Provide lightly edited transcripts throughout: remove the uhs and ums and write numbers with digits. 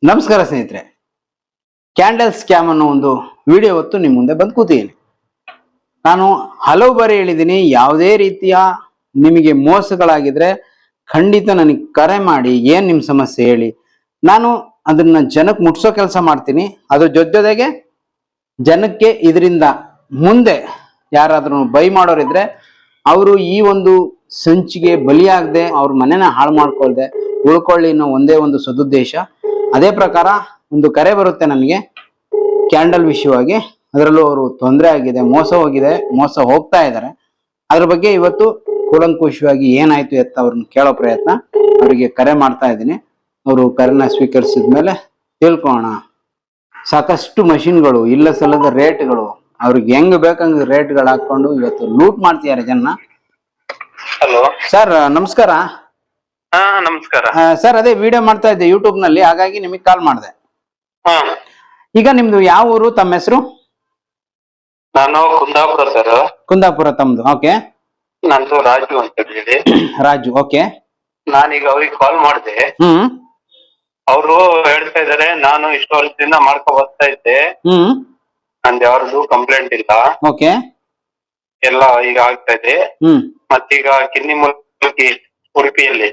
ನಮಸ್ಕಾರ ಸ್ನೇಹಿತರೆ, candle scam ಅನ್ನೋ ಒಂದು ವಿಡಿಯೋ ಹೊತ್ತು ನಿಮ್ಮ ಮುಂದೆ ಬಂದು ಕೂತಿದ್ದೀನಿ. ನಾನು ಹಲವು ಬಾರಿ ಹೇಳಿದ್ದೀನಿ, ಯಾವುದೇ ರೀತಿಯ ನಿಮಗೆ ಮೋಸಗಳಾಗಿದ್ರೆ ಖಂಡಿತ ನನಗೆ ಕರೆ ಮಾಡಿ, ಏನ್ ನಿಮ್ಮ ಸಮಸ್ಯೆ ಹೇಳಿ, ನಾನು ಅದನ್ನ ಜನಕ್ಕೆ ಮುಟ್ಸೋ ಕೆಲಸ ಮಾಡ್ತೀನಿ. ಅದ್ರ ಜೊತೆಗೆ ಜನಕ್ಕೆ ಇದರಿಂದ ಮುಂದೆ ಯಾರಾದ್ರೂ ಬೈ ಮಾಡೋರಿದ್ರೆ ಅವರು ಈ ಒಂದು ಸಂಚಿಗೆ ಬಲಿಯಾಗದೆ ಅವ್ರ ಮನೆನ ಹಾಳು ಮಾಡ್ಕೊಳ್ದೆ ಉಳ್ಕೊಳ್ಳಿ ಅನ್ನೋ ಒಂದೇ ಒಂದು ಸದುದ್ದೇಶ. ಅದೇ ಪ್ರಕಾರ ಒಂದು ಕರೆ ಬರುತ್ತೆ ನನಗೆ ಕ್ಯಾಂಡಲ್ ವಿಷಯವಾಗಿ. ಅದರಲ್ಲೂ ಅವರು ತೊಂದರೆ ಆಗಿದೆ, ಮೋಸ ಹೋಗ್ತಾ ಇದ್ದಾರೆ. ಅದ್ರ ಬಗ್ಗೆ ಇವತ್ತು ಕೂಲಂಕುಷವಾಗಿ ಏನಾಯ್ತು ಎತ್ತ ಅವ್ರನ್ನ ಕೇಳೋ ಪ್ರಯತ್ನ, ಅವರಿಗೆ ಕರೆ ಮಾಡ್ತಾ ಇದ್ದೀನಿ. ಅವರು ಕರೆನ ಸ್ವೀಕರಿಸಿದ ಮೇಲೆ ತಿಳ್ಕೋಣ. ಸಾಕಷ್ಟು ಮಷಿನ್ಗಳು, ಇಲ್ಲ ಸಲ್ಲದ ರೇಟ್ಗಳು, ಅವ್ರಿಗೆ ಹೆಂಗ್ ಬೇಕಂಗ ರೇಟ್ಗಳು ಹಾಕೊಂಡು ಇವತ್ತು ಲೂಟ್ ಮಾಡ್ತಿದ್ದಾರೆ ಜನ. ಹಲೋ ಸರ್ ನಮಸ್ಕಾರ. ನಮಸ್ಕಾರ ಸರ್, ಅದೇ ವಿಡಿಯೋ ಮಾಡ್ತಾ ಇದ್ದೆ ಯೂಟ್ಯೂಬ್ ನಲ್ಲಿ, ಹಾಗಾಗಿ ನಿಮಗೆ ಕಾಲ್ ಮಾಡಿದೆ. ಹಾ ಈಗ ನಿಮ್ದು ಯಾವ ಊರು, ತಮ್ಮ ಹೆಸರು? ನಾನು ಕುಂದಾಪುರ ಸರ್. ಕುಂದಾಪುರ ತಮ್ದು? ಓಕೆ. ನಂದು ರಾಜು ಅಂತ ಹೇಳಿ. ರಾಜು, ಓಕೆ. ನಾನೀಗ ಅವ್ರಿಗೆ ಕಾಲ್ ಮಾಡಿದೆ. ಅವರು ಹೇಳ್ತಾ ಇದಾರೆ, ನಾನು ಇಷ್ಟು ವರ್ಷದಿಂದ ಮಾಡ್ಕೊ ಬರ್ತಾ ಇದ್ದೆ, ನಂದು ಯಾವ್ದು ಕಂಪ್ಲೇಂಟ್ ಇಲ್ಲ, ಓಕೆ, ಎಲ್ಲ ಈಗ ಆಗ್ತಾ ಇದೆ. ಮತ್ತೀಗ ಕಿನ್ನಿಮುಲ್ಕಿ ಉಡುಪಿಯಲ್ಲಿ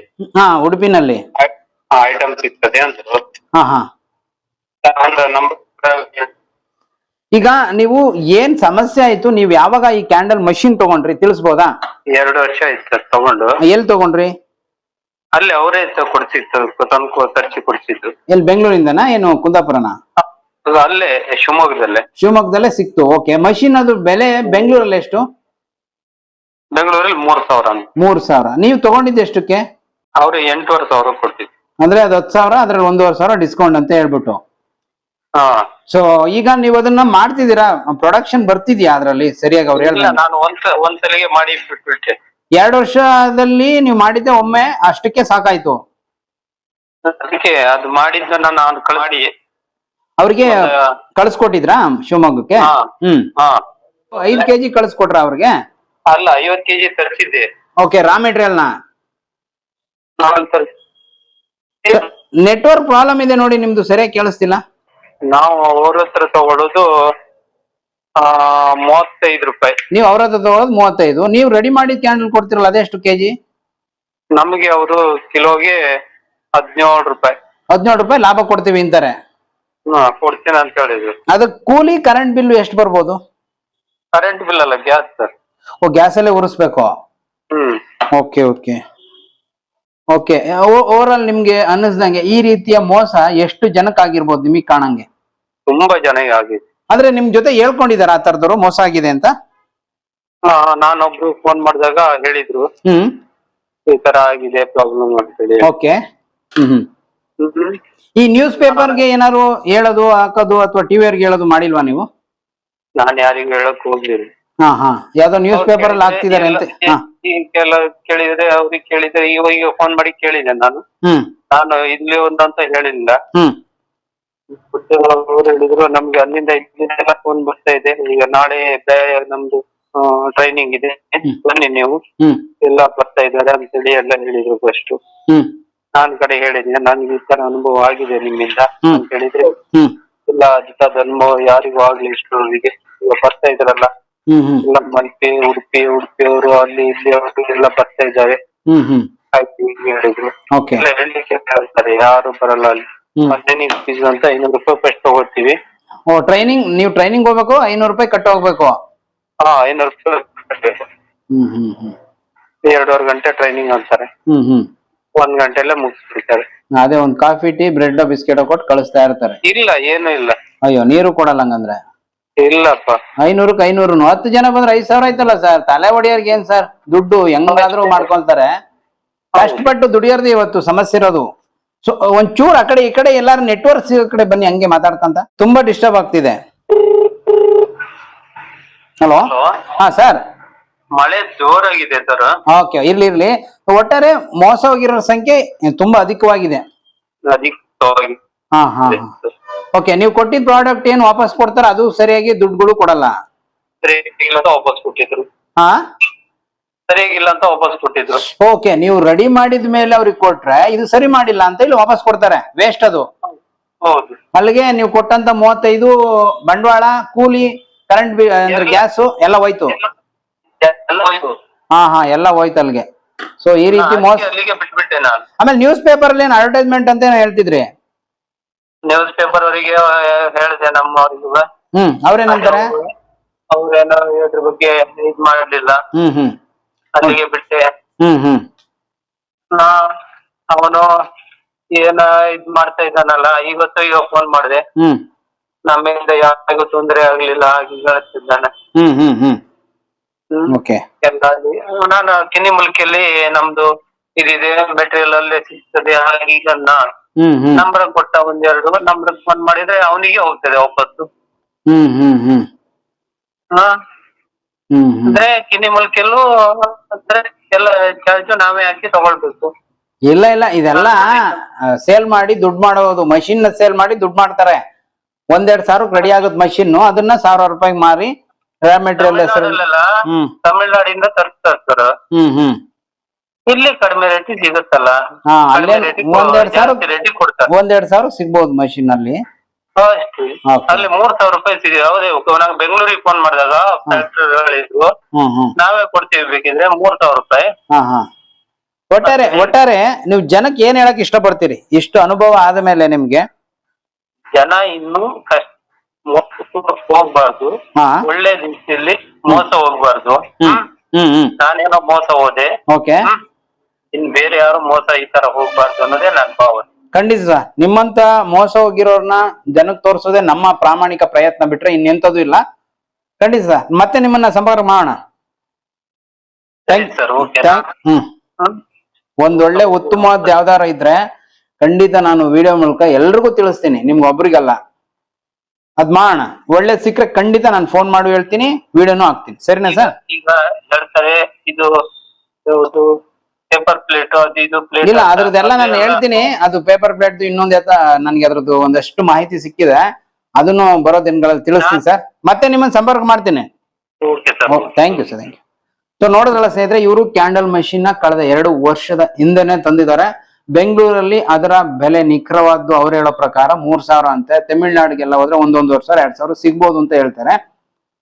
ಉಡುಪಿನಲ್ಲಿ ಐಟಮ್ ಸಿಗ್ತದೆ ಅಂದ್ರು. ಈಗ ನೀವು ಏನ್ ಸಮಸ್ಯೆ ಆಯ್ತು, ನೀವ್ ಯಾವಾಗ ಈ ಕ್ಯಾಂಡಲ್ ಮಷಿನ್ ತಗೊಂಡ್ರಿ ತಿಳಿಸ್ಬೋದಾ? 2 ವರ್ಷ ಆಯ್ತು ಸರ್ ತಗೊಂಡು. ಎಲ್ಲಿ ತಗೊಂಡ್ರಿ? ಅಲ್ಲಿ ಅವರೇ ಕೊಡ್ಸಿತ್ತು, ತರ್ಚಿ ಕೊಡ್ಸಿದ್ದು. ಎಲ್ಲಿ, ಬೆಂಗಳೂರಿಂದನಾ ಏನು ಕುಂದಾಪುರನ? ಅಲ್ಲೇ ಶಿವಮೊಗ್ಗದಲ್ಲೇ ಸಿಕ್ತು. ಓಕೆ. ಮಷಿನ್ ಅದು ಬೆಲೆ ಬೆಂಗಳೂರಲ್ಲಿ ಎಷ್ಟು? ಬೆಂಗಳೂರಲ್ಲಿ 3,000. 3,000. ನೀವು ತಗೊಂಡಿದ್ದು ಎಷ್ಟಕ್ಕೆ? ಅವ್ರು 8,500 ಕೊಡ್ತಿದ್ರು. ಅಂದ್ರೆ ಅದು 10,000, ಅದ್ರಲ್ಲಿ 1,500 ಡಿಸ್ಕೌಂಟ್ ಅಂತ ಹೇಳ್ಬಿಟ್ಟು. ಸೊ ಈಗ ನೀವು ಅದನ್ನ ಮಾಡ್ತಿದ್ದೀರಾ, ಪ್ರೊಡಕ್ಷನ್ ಬರ್ತಿದ್ಯಾ ಅದ್ರಲ್ಲಿ ಸರಿಯಾಗಿ? ಅವ್ರು ಹೇಳಿಲ್ಲ, ನಾನು ಒಂದ್ಸಲಿಗೆ ಮಾಡಿ ಬಿಟ್ಬಿಟ್ಟೆ. 2 ವರ್ಷದಲ್ಲಿ ನೀವು ಮಾಡಿದ್ದೆ ಒಮ್ಮೆ, ಅಷ್ಟಕ್ಕೆ ಸಾಕಾಯ್ತು? ಅದಕ್ಕೆ ಅದು ಮಾಡಿದ್ದನ್ನ ನಾನು ಮಾಡಿ ಅವ್ರಿಗೆ ಕಳ್ಸ್ಕೊಟ್ಟಿದ್ರಾ ಶಿವಮೊಗ್ಗಕ್ಕೆ? 5 kg ಕಳ್ಸ್ಕೊಟ್ರ ಅವ್ರಿಗೆ? ಅಲ್ಲ, 50 kg ತರಿಸಿದ್ದೆ. ಓಕೆ. ರಾ ಮೆಟೀರಿಯಲ್ ನ ನೆಟ್ವರ್ಕ್ ಪ್ರಾಬ್ಲಮ್ ಇದೆ ನೋಡಿ ನಿಮ್ದು, ಸರಿಯಾಗಿ ಕೇಳಿಸ್ತಿಲ್ಲ. ನಾವು ಅವ್ರ ಹತ್ರ ತಗೊಳ್ಳೋದು 35 ರೂಪಾಯಿ. ನೀವು ಅವ್ರ ಹತ್ರ ತಗೊಳ್ಳೋದು 35. ನೀವು ರೆಡಿ ಮಾಡಿ ಕ್ಯಾಂಡಲ್ ಕೊಡ್ತಿರಲ್ಲ, ಅದೆಷ್ಟು ಕೆಜಿ? ನಮಗೆ ಅವರು ಕಿಲೋಗೆ 17 ರೂಪಾಯಿ. 17 ರೂಪಾಯಿ ಲಾಭ ಕೊಡ್ತೀವಿ ಅಂತಾರೆ. ಕೊಡ್ತೀನಿ ಅಂತ ಹೇಳಿದ್ರು. ಅದಕ್ಕೆ ಕೂಲಿ, ಕರೆಂಟ್ ಬಿಲ್ ಎಷ್ಟು ಬರ್ಬೋದು? ಕರೆಂಟ್ ಬಿಲ್ ಅಲ್ಲ, ಗ್ಯಾಸ್ ಸರ್. ಓ, ಗ್ಯಾಸ್ ಅಲ್ಲೇ ಉರಿಸ್ಬೇಕು. Okay okay okay. Overall ನಿಮ್ಗೆ ಅನ್ನಿಸ್ದಂಗೆ ಈ ರೀತಿಯ ಮೋಸ ಎಷ್ಟು ಜನಕ್ಕೆ ಆಗಿರ್ಬೋದು ನಿಮಗೆ ಕಾಣಂಗೆ? ತುಂಬಾ ಜನ ಆಗಿದೆ. ಆದ್ರೆ ನಿಮ್ ಜೊತೆ ಹೇಳ್ಕೊಂಡಿದಾರ ಆ ತರದವರು ಮೋಸ ಆಗಿದೆ ಅಂತ? ನಾನೊಬ್ರು ಫೋನ್ ಮಾಡಿದಾಗ ಹೇಳಿದ್ರು, ಈ ತರ ಆಗಿದೆ ಪ್ರಾಬ್ಲಮ್ ಅಂತ ಹೇಳಿ. ಓಕೆ. ಈ ನ್ಯೂಸ್ ಪೇಪರ್ಗೆ ಏನಾದ್ರು ಹೇಳೋದು, ಹಾಕೋದು, ಅಥವಾ ಟಿವಿಯರ್ಗೆ ಹೇಳೋದು ಮಾಡಿಲ್ವಾ ನೀವು? ನಾನು ಯಾರಿಗೂ ಹೇಳಕ್ ಹೋಗ್ಲಿಲ್ಲ. ಯಾವ್ದೋ ನ್ಯೂಸ್ ಪೇಪರ್ ಅಲ್ಲಿ ಹಾಕ್ತಿದಾರೆ ಅಂತ ಕೇಳಿದ್ರೆ, ಅವ್ರಿಗೆ ಕೇಳಿದ್ರೆ, ಈಗ ಫೋನ್ ಮಾಡಿ ಕೇಳಿದೆ ನಾನು. ಇಲ್ಲಿ ಒಂದಂತ ಹೇಳಿಲ್ಲ. ಅವ್ರು ಹೇಳಿದ್ರು, ನಮ್ಗೆ ಅಲ್ಲಿಂದ ಇಲ್ಲಿಂದ ಫೋನ್ ಬರ್ತಾ ಇದೆ, ಈಗ ನಾಳೆ ನಮ್ದು ಟ್ರೈನಿಂಗ್ ಇದೆ, ಬನ್ನಿ ನೀವು, ಎಲ್ಲ ಬರ್ತಾ ಇದ್ದಾರೆ ಅಂತ ಹೇಳಿ ಎಲ್ಲ ಹೇಳಿದ್ರು. ಫಸ್ಟ್ ನಾನ್ ಕಡೆ ಹೇಳಿದ್ದೆ, ನನ್ಗೆ ಈ ತರ ಅನುಭವ ಆಗಿದೆ ನಿಮ್ಮಿಂದ ಅಂತ ಹೇಳಿದ್ರೆ, ಇಲ್ಲ ಅದಿತಾದ ಅನುಭವ ಯಾರಿಗೂ ಆಗ್ಲಿ, ಇಷ್ಟರವರಿಗೆ ಈಗ ಬರ್ತಾ ಇದ್ರಲ್ಲ ಎಲ್ಲ ಮಲ್ಪೆ ಉಡುಪಿಯವರು ಅಲ್ಲಿ ಇಲ್ಲಿ ಅವರು ಎಲ್ಲ ಬರ್ತಾ ಇದ್ದಾರೆ ಆಯ್ತು ಹೇಳಿದ್ರು. ಹೇಳಲಿಕ್ಕೆ ಹೇಳ್ತಾರೆ, ಯಾರು ಬರಲ್ಲ ಅಲ್ಲಿ. ಟ್ರೈನಿಂಗ್ ಫೀಸ್ ಅಂತ 500 ರೂಪಾಯಿ ಫಸ್ಟ್ ತಗೋತೀವಿ. ನೀವು ಟ್ರೈನಿಂಗ್ ಹೋಗ್ಬೇಕು, 500 ರೂಪಾಯಿ ಕಟ್ಟ ಹೋಗ್ಬೇಕು. 500 ರೂಪಾಯಿ ಕಟ್ಟಬೇಕು. 2.5 ಗಂಟೆ ಟ್ರೈನಿಂಗ್ ಅಂತಾರೆ, 1 ಗಂಟೆಲ್ಲ ಮುಗಿಸ್ಬಿಡ್ತಾರೆ. ಅದೇ ಒಂದು ಕಾಫಿ, ಟೀ, ಬ್ರೆಡ್, ಬಿಸ್ಕೆಟ್ ಕೊಟ್ಟು ಕಳಿಸ್ತಾ ಇರ್ತಾರೆ. ಇಲ್ಲ, ಏನು ಇಲ್ಲ. ಅಯ್ಯೋ, ನೀರು ಕೊಡಲ್ಲ ಹಂಗಂದ್ರೆ? ಇಲ್ಲಪ್ಪ. 500ಕ್ಕೆ 500, 10 ಜನ ಬಂದ್ರೆ 5,000 ಆಯ್ತಲ್ಲ ಸರ್. ತಲೆ ಹೊಡಿಯೋರ್ಗೆ ಏನ್ ಸರ್ ದುಡ್ಡು, ಹೆಂಗಾದ್ರೂ ಮಾಡ್ಕೊಳ್ತಾರೆ. ಕಷ್ಟಪಟ್ಟು ದುಡಿಯೋರ್ದು ಇವತ್ತು ಸಮಸ್ಯೆ ಇರೋದು. ಸೊ ಒಂಚೂರು ಆ ಕಡೆ ಈ ಕಡೆ ಎಲ್ಲಾರು ನೆಟ್ವರ್ಕ್ ಕಡೆ ಬನ್ನಿ, ಹಂಗೆ ಮಾತಾಡ್ಕಂತ. ತುಂಬಾ ಡಿಸ್ಟರ್ಬ್ ಆಗ್ತಿದೆ. ಹಲೋ. ಸರ್, ಮಳೆ ಜೋರಾಗಿದೆ ಸರ್. ಓಕೆ, ಇರ್ಲಿ. ಒಟ್ಟಾರೆ ಮೋಸ ಹೋಗಿರೋ ಸಂಖ್ಯೆ ತುಂಬಾ ಅಧಿಕವಾಗಿದೆ. ಓಕೆ. ನೀವು ಕೊಟ್ಟಿದ್ದ ಪ್ರಾಡಕ್ಟ್ ಏನು ವಾಪಸ್ ಕೊಡ್ತಾರ? ಅದು ಸರಿಯಾಗಿ ದುಡ್ಡುಗಳು ಕೊಡಲ್ಲ? ವಾಪಸ್ ಕೊಟ್ಟಿದ್ರು. ಸರಿಯಾಗಿಲ್ಲ ಅಂತ ವಾಪಸ್ ಕೊಟ್ಟಿದ್ರು. ಓಕೆ. ನೀವು ರೆಡಿ ಮಾಡಿದ ಮೇಲೆ ಅವ್ರಿಗೆ ಕೊಟ್ರೆ ಇದು ಸರಿ ಮಾಡಿಲ್ಲ ಅಂತ ಇಲ್ಲಿ ವಾಪಸ್ ಕೊಡ್ತಾರೆ, ವೇಸ್ಟ್ ಅದು. ಹೌದು. ಅಲ್ಲಿಗೆ ನೀವು ಕೊಟ್ಟಂತ 35 ಬಂಡವಾಳ, ಕೂಲಿ, ಕರೆಂಟ್ ಬಿಲ್ ಅಂದ್ರೆ ಗ್ಯಾಸ್ ಎಲ್ಲ ಹೋಯ್ತು. ಎಲ್ಲ ಹೋಯ್ತು. ಹಾ ಎಲ್ಲ ಹೋಯ್ತು ಅಲ್ಲಿಗೆ. ಸೊ ಈ ರೀತಿ ಮೋಸ. ಅಲ್ಲಿಗೆ ಬಿಟ್ಬಿಟ್ಟೆ ನಾನು. ಆಮೇಲೆ ನ್ಯೂಸ್ ಪೇಪರ್ ಅಲ್ಲಿ ಏನು ಅಡ್ವರ್ಟೈಸ್ಮೆಂಟ್ ಅಂತ ಹೇಳ್ತಿದ್ರಿ. ನ್ಯೂಸ್ ಪೇಪರ್ ಅವರಿಗೆ ಹೇಳಿದೆ ನಮ್ಮವ್ರಿಗೂ. ಅವ್ರೇನಂತಾರೆ? ಅವ್ರೇನೋ ಇದ್ರ ಬಗ್ಗೆ ಇದ್ ಮಾಡಲಿಲ್ಲ. ಅಲ್ಲಿಗೆ ಬಿಟ್ಟೆ. ಅವನು ಏನ ಇದ್ ಮಾಡ್ತಾ ಇದ್ದಾನಲ್ಲ, ಈಗ ಫೋನ್ ಮಾಡಿದೆ. ನಮ್ಮಿಂದ ಯಾರಿಗೂ ತೊಂದರೆ ಆಗ್ಲಿಲ್ಲ ಹಾಗೆ ಹೇಳ್ತಿದ್ದಾನೆ. ನಾನು ಕಿನ್ನಿಮುಲ್ಕಿಯಲ್ಲಿ ನಮ್ದು ಇದಿದೆ, ಮೆಟೀರಿಯಲ್ ಅಲ್ಲೇ ಸಿಗ್ತದೆ ಈಗ ನಂಬರ್ ಕೊಟ್ಟ, ಒಂದೆರಡು ನಂಬರ್ ಫೋನ್ ಮಾಡಿದ್ರೆ ಅವನಿಗೆ ಹೋಗ್ತದೆ ವಾಪಸ್ಸು. ಅಂದ್ರೆ ಕಿನ್ನಿಮುಲ್ಕಿಯಲ್ಲೂ ಅಂದ್ರೆ ಎಲ್ಲ ಚಾರ್ಜ್ ನಾವೇ ಹಾಕಿ ತಗೊಳ್ಬೇಕು. ಇಲ್ಲ ಇದೆಲ್ಲ ಸೇಲ್ ಮಾಡಿ ದುಡ್ಡು ಮಾಡೋದು. ಮಷಿನ್ ಸೇಲ್ ಮಾಡಿ ದುಡ್ಡು ಮಾಡ್ತಾರೆ. 1-2 ಸಾವಿರಕ್ಕೆ ರೆಡಿ ಆಗುತ್ತೆ ಮಷಿನ್, ಅದನ್ನ 1000 ರೂಪಾಯಿಗೆ ಮಾರಿ ರಾ ಮೆಟೀರಿಯಲ್ ಹೆಸರು. ತಮಿಳ್ನಾಡಿಂದ ತರಿಸ್ತಾರೆ ಸರ್. ಇಲ್ಲಿ ಕಡಿಮೆ ರೇಟ್ ಸಿಗುತ್ತಲ್ಲ. ಅಲ್ಲೇ 1-2 ಸಾವಿರ ಸಿಗ್ಬಹುದು ಮಷಿನ್ ಅಲ್ಲಿ. ಅಲ್ಲಿ 3000 ರೂಪಾಯಿ ಸಿಗಿದೆ. ಹೌದೇ, ನಾನು ಬೆಂಗಳೂರಿಗೆ ಫೋನ್ ಮಾಡಿದಾಗ ಫ್ಯಾಕ್ಟರಿ ಹೇಳಿದ್ರು ನಾವೇ ಕೊಡ್ತೀವಿ ಬೇಕಿದ್ರೆ 3000 ರೂಪಾಯಿ. ಒಟ್ಟಾರೆ ನೀವು ಜನಕ್ಕೆ ಏನ್ ಹೇಳಕ್ ಇಷ್ಟಪಡ್ತೀರಿ ಇಷ್ಟು ಅನುಭವ ಆದ ಮೇಲೆ ನಿಮ್ಗೆ? ಜನ ಇನ್ನು ಹೋಗ್ಬಾರ್ದು, ಒಳ್ಳೆ ರೀತಿಯಲ್ಲಿ ಮೋಸ ಹೋಗ್ಬಾರ್ದು. ನಾನೇನೋ ಮೋಸ ಹೋದೆ, ಇನ್ ಬೇರೆ ಯಾರು ಮೋಸ ಈ ತರ ಹೋಗ್ಬಾರ್ದು ಅನ್ನೋದೇ ನನ್ನ ಭಾವನೆ. ಖಂಡಿತ ಸರ್, ನಿಮ್ಮಂತ ಮೋಸ ಹೋಗಿರೋರ್ನ ಜನಕ್ಕೆ ತೋರಿಸೋದೇ ನಮ್ಮ ಪ್ರಾಮಾಣಿಕ ಪ್ರಯತ್ನ, ಬಿಟ್ರೆ ಇನ್ನೆಂತದ್ದು ಇಲ್ಲ. ಖಂಡಿತ ಸರ್, ಮತ್ತೆ ನಿಮ್ಮನ್ನ ಸಂಪರ್ಕ ಮಾಡೋಣ. ಒಂದೊಳ್ಳೆ ಉತ್ತಮವಾದ ಯಾವ್ದಾರ ಇದ್ರೆ ಖಂಡಿತ ನಾನು ವಿಡಿಯೋ ಮೂಲಕ ಎಲ್ರಿಗೂ ತಿಳಿಸ್ತೀನಿ, ನಿಮ್ಗೆ ಒಬ್ರಿಗಲ್ಲ. ಅದ್ ಮಾಡೋಣ. ಒಳ್ಳೆ ಸಿಕ್ಕರೆ ಖಂಡಿತ ನಾನು ಫೋನ್ ಮಾಡಿ ಹೇಳ್ತೀನಿ, ವಿಡಿಯೋನು ಹಾಕ್ತೀನಿ. ಸರಿನಾ ಸರ್? ಈಗ ಹೇಳ್ತಾರೆ ಇದು ಪೇಪರ್ ಪ್ಲೇಟ್, ಅದು ಇದು ಪ್ಲೇಟ್. ಇಲ್ಲ, ಅದ್ರದ್ದೆಲ್ಲ ನಾನು ಹೇಳ್ತೀನಿ. ಅದು ಪೇಪರ್ ಪ್ಲೇಟ್ ಇನ್ನೊಂದ್ ನನ್ಗೆ ಅದ್ರದ್ದು ಒಂದಷ್ಟು ಮಾಹಿತಿ ಸಿಕ್ಕಿದೆ, ಅದನ್ನು ಬರೋ ದಿನಗಳಲ್ಲಿ ತಿಳಿಸ್ತೀನಿ ಸರ್. ಮತ್ತೆ ನಿಮ್ಮನ್ನ ಸಂಪರ್ಕ ಮಾಡ್ತೀನಿ. Thank you sir, thank you. So ನೋಡಿದ್ರಲ್ಲ ಸ್ನೇಹಿತರೆ, ಇವರು ಕ್ಯಾಂಡಲ್ ಮಷಿನ್ ನ ಕಳೆದ 2 ವರ್ಷದ ಹಿಂದೆನೆ ತಂದಿದ್ದಾರೆ. ಬೆಂಗಳೂರಲ್ಲಿ ಅದರ ಬೆಲೆ ನಿಖರವಾದ್ದು ಅವ್ರು ಹೇಳೋ ಪ್ರಕಾರ 3000 ಅಂತೆ. ತಮಿಳ್ನಾಡಿಗೆಲ್ಲ ಹೋದ್ರೆ 1,500-2,000 ಸಿಗ್ಬೋದು ಅಂತ ಹೇಳ್ತಾರೆ.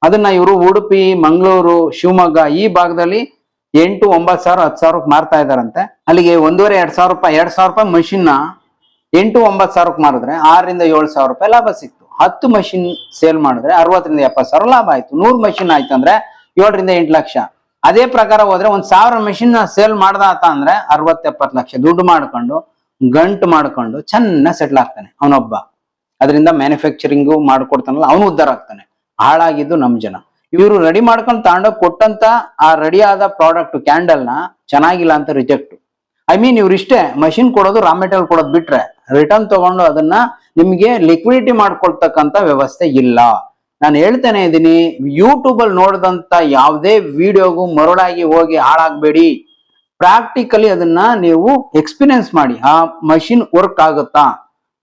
ಅದನ್ನ ಇವರು ಉಡುಪಿ, ಮಂಗಳೂರು, ಶಿವಮೊಗ್ಗ ಈ ಭಾಗದಲ್ಲಿ 8,000-9,000 10,000 ಮಾರ್ತಾ ಇದಾರಂತೆ. ಅಲ್ಲಿಗೆ 1,500-2,000 ರೂಪಾಯಿ 2,000 ರೂಪಾಯಿ ಮಷಿನ್ ನ 8,000-9,000 ಮಾರಿದ್ರೆ 6,000-7,000 ರೂಪಾಯಿ ಲಾಭ ಸಿಕ್ತು. 10 ಮಷಿನ್ ಸೇಲ್ ಮಾಡಿದ್ರೆ 60,000-70,000 ಲಾಭ ಆಯ್ತು. 100 ಮಷಿನ್ ಆಯ್ತು ಅಂದ್ರೆ 7-8 ಲಕ್ಷ. ಅದೇ ಪ್ರಕಾರ ಹೋದ್ರೆ 1,000 ಮೆಷಿನ್ ಸೇಲ್ ಮಾಡ್ದಾತ ಅಂದ್ರೆ 60-70 ಲಕ್ಷ ದುಡ್ಡು ಮಾಡ್ಕೊಂಡು ಗಂಟು ಮಾಡ್ಕೊಂಡು ಚೆನ್ನಾಗಿ ಸೆಟ್ಲ್ ಆಗ್ತಾನೆ ಅವನೊಬ್ಬ. ಅದರಿಂದ ಮ್ಯಾನುಫ್ಯಾಕ್ಚರಿಂಗು ಮಾಡ್ಕೊಡ್ತಾನಲ್ಲ, ಅವನು ಉದ್ಧಾರ ಆಗ್ತಾನೆ. ಹಾಳಾಗಿದ್ದು ನಮ್ ಜನ. ಇವರು ರೆಡಿ ಮಾಡ್ಕೊಂಡು ತಗೊಂಡೋಗಿ ಕೊಟ್ಟಂತ ಆ ರೆಡಿ ಆದ ಪ್ರಾಡಕ್ಟ್ ಕ್ಯಾಂಡಲ್ ನ ಚೆನ್ನಾಗಿಲ್ಲ ಅಂತ ರಿಜೆಕ್ಟ್. ಇವ್ರು ಇಷ್ಟೇ ಮಷಿನ್ ಕೊಡೋದು, ರಾ ಮೆಟೀರಿಯಲ್ ಕೊಡೋದು ಬಿಟ್ರೆ ರಿಟರ್ನ್ ತಗೊಂಡು ಅದನ್ನ ನಿಮ್ಗೆ ಲಿಕ್ವಿಡಿಟಿ ಮಾಡ್ಕೊಳ್ತಕ್ಕಂತ ವ್ಯವಸ್ಥೆ ಇಲ್ಲ. ನಾನು ಹೇಳ್ತಾನೆ ಇದ್ದೀನಿ, ಯೂಟ್ಯೂಬ್ ಅಲ್ಲಿ ನೋಡಿದಂತ ಯಾವುದೇ ವಿಡಿಯೋಗೂ ಮರುಳಾಗಿ ಹೋಗಿ ಹಾಳಾಗ್ಬೇಡಿ. ಪ್ರಾಕ್ಟಿಕಲಿ ಅದನ್ನ ನೀವು ಎಕ್ಸ್ಪೀರಿಯನ್ಸ್ ಮಾಡಿ, ಆ ಮಷಿನ್ ವರ್ಕ್ ಆಗುತ್ತಾ,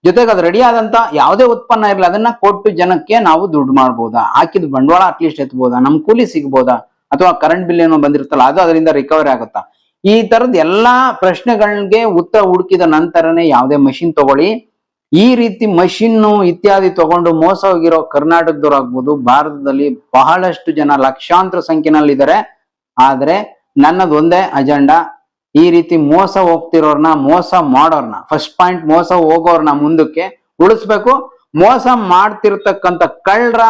ಜೊತೆಗೆ ಅದು ರೆಡಿ ಆದಂತ ಯಾವುದೇ ಉತ್ಪನ್ನ ಇರಲಿ ಅದನ್ನ ಕೊಟ್ಟು ಜನಕ್ಕೆ ನಾವು ದುಡ್ಡು ಮಾಡ್ಬೋದಾ, ಹಾಕಿದ ಬಂಡವಾಳ ಅಟ್ಲೀಸ್ಟ್ ಎತ್ಬೋದಾ, ನಮ್ ಕೂಲಿ ಸಿಗ್ಬೋದಾ, ಅಥವಾ ಕರೆಂಟ್ ಬಿಲ್ ಏನೋ ಬಂದಿರುತ್ತಲ್ಲ ಅದು ಅದರಿಂದ ರಿಕವರಿ ಆಗುತ್ತಾ, ಈ ತರದ ಎಲ್ಲಾ ಪ್ರಶ್ನೆಗಳಿಗೆ ಉತ್ತರ ಹುಡುಕಿದ ನಂತರನೇ ಯಾವುದೇ ಮಷಿನ್ ತಗೊಳ್ಳಿ. ಈ ರೀತಿ ಮಷಿನ್ನು ಇತ್ಯಾದಿ ತಗೊಂಡು ಮೋಸ ಹೋಗಿರೋ ಕರ್ನಾಟಕದವ್ರು ಆಗ್ಬೋದು, ಭಾರತದಲ್ಲಿ ಬಹಳಷ್ಟು ಜನ ಲಕ್ಷಾಂತರ ಸಂಖ್ಯೆನಲ್ಲಿದ್ದಾರೆ. ಆದ್ರೆ ನನ್ನದು ಒಂದೇ ಅಜೆಂಡಾ, ಈ ರೀತಿ ಮೋಸ ಹೋಗ್ತಿರೋರ್ನ, ಮೋಸ ಮಾಡೋರ್ನ, ಫಸ್ಟ್ ಪಾಯಿಂಟ್ ಮೋಸ ಹೋಗೋರ್ನ ಮುಂದಕ್ಕೆ ಉಳಿಸ್ಬೇಕು. ಮೋಸ ಮಾಡ್ತಿರ್ತಕ್ಕಂಥ ಕಳ್ಳರ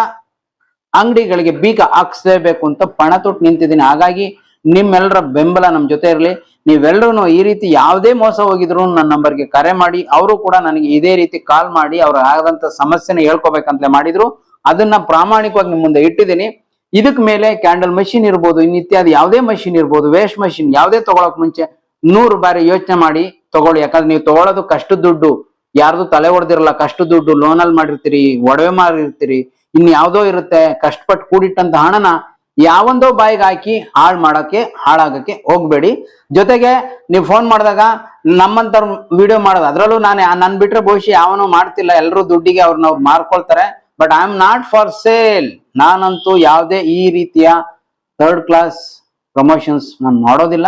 ಅಂಗಡಿಗಳಿಗೆ ಬೀಗ ಹಾಕ್ಸ್ಲೇಬೇಕು ಅಂತ ಪಣ ತೊಟ್ಟು ನಿಂತಿದ್ದೀನಿ. ಹಾಗಾಗಿ ನಿಮ್ಮೆಲ್ಲರ ಬೆಂಬಲ ನಮ್ ಜೊತೆ ಇರಲಿ. ನೀವೆಲ್ಲರೂ ಈ ರೀತಿ ಯಾವುದೇ ಮೋಸ ಹೋಗಿದ್ರು ನನ್ನ ನಂಬರ್ಗೆ ಕರೆ ಮಾಡಿ, ಅವರು ಕೂಡ ನನಗೆ ಇದೇ ರೀತಿ ಕಾಲ್ ಮಾಡಿ ಅವ್ರ ಆದಂತ ಸಮಸ್ಯೆನ ಹೇಳ್ಕೊಬೇಕಂತಲೇ ಮಾಡಿದ್ರು. ಅದನ್ನ ಪ್ರಾಮಾಣಿಕವಾಗಿ ನಿಮ್ ಮುಂದೆ ಇಟ್ಟಿದ್ದೀನಿ. ಇದಕ್ ಮೇಲೆ ಕ್ಯಾಂಡಲ್ ಮಷಿನ್ ಇರ್ಬೋದು, ಇತ್ಯಾದಿ ಯಾವುದೇ ಮಷಿನ್ ಇರ್ಬೋದು, ವೇಸ್ಟ್ ಮಷಿನ್ ಯಾವುದೇ ತಗೊಳಕ್ ಮುಂಚೆ 100 ಬಾರಿ ಯೋಚನೆ ಮಾಡಿ ತಗೊಳ್ಳಿ. ಯಾಕಂದ್ರೆ ನೀವು ತಗೊಳ್ಳೋದು ಕಷ್ಟ ದುಡ್ಡು, ಯಾರ್ದು ತಲೆ ಹೊಡೆದಿರಲ್ಲ, ಕಷ್ಟ ದುಡ್ಡು, ಲೋನಲ್ಲಿ ಮಾಡಿರ್ತೀರಿ, ಒಡವೆ ಮಾರಿರ್ತೀರಿ, ಇನ್ ಯಾವ್ದೋ ಇರುತ್ತೆ, ಕಷ್ಟಪಟ್ಟು ಕೂಡಿಟ್ಟಂತ ಹಣನ ಯಾವೊಂದೋ ಬಾಯಿಗೆ ಹಾಕಿ ಹಾಳಾಗಕ್ಕೆ ಹೋಗ್ಬೇಡಿ. ಜೊತೆಗೆ ನೀವು ಫೋನ್ ಮಾಡಿದಾಗ ನಮ್ಮಂತವ್ರ ವಿಡಿಯೋ ಮಾಡೋದು, ಅದ್ರಲ್ಲೂ ನನ್ ಬಿಟ್ರೆ ಬಹುಶಃ ಯಾವನೋ ಮಾಡ್ತಿಲ್ಲ, ಎಲ್ಲರೂ ದುಡ್ಡಿಗೆ ಅವ್ರನ್ನ ಮಾರ್ಕೊಳ್ತಾರೆ. But I am not for sale. ನಾನಂತೂ ಯಾವುದೇ ಈ ರೀತಿಯ 3rd ಕ್ಲಾಸ್ ಪ್ರಮೋಷನ್ಸ್ ನಾನು ಮಾಡೋದಿಲ್ಲ.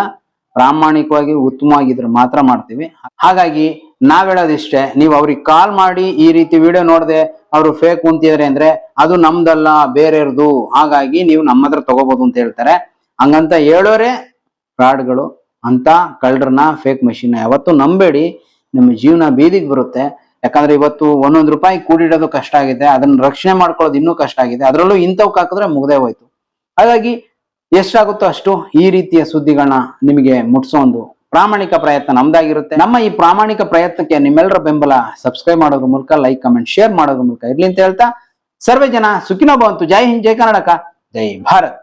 ಪ್ರಾಮಾಣಿಕವಾಗಿ ಉತ್ತಮವಾಗಿದ್ರೆ ಮಾತ್ರ ಮಾಡ್ತೀವಿ. ಹಾಗಾಗಿ ನಾವ್ ಹೇಳೋದಿಷ್ಟೇ, ನೀವು ಅವ್ರಿಗೆ ಕಾಲ್ ಮಾಡಿ ಈ ರೀತಿ ವಿಡಿಯೋ ನೋಡದೆ ಅವರು ಫೇಕ್ ಕುಂತಿದ್ರೆ ಅಂದ್ರೆ ಅದು ನಮ್ದಲ್ಲ ಬೇರೆಯವ್ರದು, ಹಾಗಾಗಿ ನೀವು ನಮ್ಮ ಹತ್ರ ತಗೋಬಹುದು ಅಂತ ಹೇಳ್ತಾರೆ. ಹಂಗಂತ ಹೇಳೋರೆ ಫ್ರಾಡ್ಗಳು. ಅಂತ ಕಳ್ಳರನ್ನ ಫೇಕ್ ಮಷಿನ್ ಯಾವತ್ತು ನಂಬೇಡಿ, ನಿಮ್ಮ ಜೀವನ ಬೀದಿಗೆ ಬರುತ್ತೆ. ಯಾಕಂದ್ರೆ ಇವತ್ತು ಒಂದೊಂದು ರೂಪಾಯಿ ಕೂಡಿಡೋದು ಕಷ್ಟ ಆಗಿದೆ, ಅದನ್ನ ರಕ್ಷಣೆ ಮಾಡ್ಕೊಳ್ಳೋದು ಇನ್ನೂ ಕಷ್ಟ ಆಗಿದೆ. ಅದರಲ್ಲೂ ಇಂಥವ್ಕ್ ಹಾಕಿದ್ರೆ ಮುಗ್ದೇ ಹೋಯ್ತು. ಹಾಗಾಗಿ ಎಷ್ಟಾಗುತ್ತೋ ಅಷ್ಟು ಈ ರೀತಿಯ ಸುದ್ದಿಗಳನ್ನ ನಿಮಗೆ ಮುಟ್ಸೋ ಒಂದು ಪ್ರಾಮಾಣಿಕ ಪ್ರಯತ್ನ ನಮ್ದಾಗಿರುತ್ತೆ. ನಮ್ಮ ಈ ಪ್ರಾಮಾಣಿಕ ಪ್ರಯತ್ನಕ್ಕೆ ನಿಮ್ಮೆಲ್ಲರ ಬೆಂಬಲ ಸಬ್ಸ್ಕ್ರೈಬ್ ಮಾಡೋದ್ರ ಮೂಲಕ, ಲೈಕ್ ಕಮೆಂಟ್ ಶೇರ್ ಮಾಡೋದ್ರ ಮೂಲಕ ಇರ್ಲಿ ಅಂತ ಹೇಳ್ತಾ, ಸರ್ವೇ ಜನ ಸುಖಿನೋ ಭವಂತು. ಜೈ ಹಿಂದ್, ಜೈ ಕರ್ನಾಟಕ, ಜೈ ಭಾರತ್.